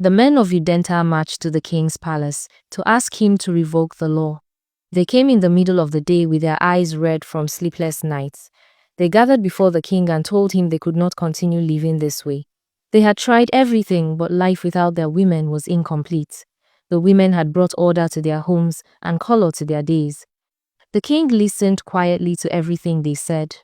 The men of Udenta marched to the king's palace to ask him to revoke the law. They came in the middle of the day with their eyes red from sleepless nights. They gathered before the king and told him they could not continue living this way. They had tried everything, but life without their women was incomplete. The women had brought order to their homes and color to their days. The king listened quietly to everything they said.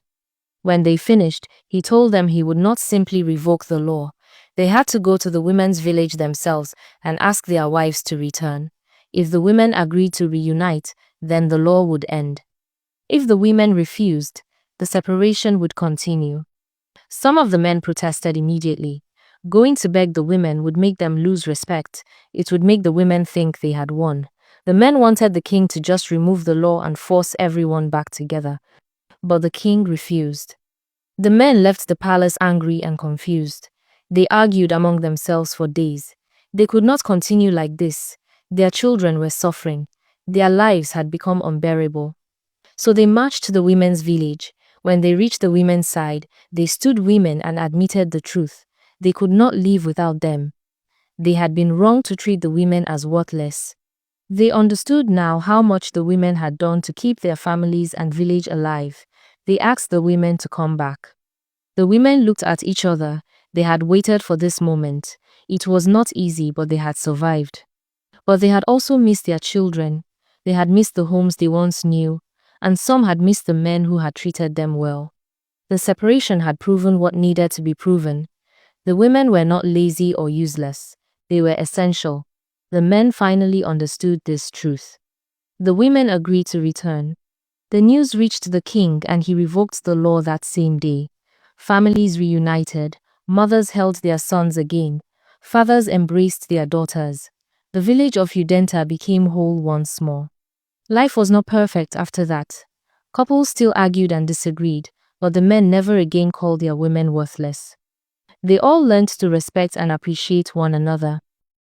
When they finished, he told them he would not simply revoke the law. They had to go to the women's village themselves and ask their wives to return. If the women agreed to reunite, then the law would end. If the women refused, the separation would continue. Some of the men protested immediately. Going to beg the women would make them lose respect. It would make the women think they had won. The men wanted the king to just remove the law and force everyone back together. But the king refused. The men left the palace angry and confused. They argued among themselves for days. They could not continue like this. Their children were suffering. Their lives had become unbearable. So they marched to the women's village. When they reached the women's side, they stood women and admitted the truth. They could not live without them. They had been wrong to treat the women as worthless. They understood now how much the women had done to keep their families and village alive. They asked the women to come back. The women looked at each other. They had waited for this moment. It was not easy, but they had survived. But they had also missed their children. They had missed the homes they once knew, and some had missed the men who had treated them well. The separation had proven what needed to be proven. The women were not lazy or useless. They were essential. The men finally understood this truth. The women agreed to return. The news reached the king and he revoked the law that same day. Families reunited. Mothers held their sons again. Fathers embraced their daughters. The village of Udenta became whole once more. Life was not perfect after that. Couples still argued and disagreed, but the men never again called their women worthless. They all learned to respect and appreciate one another.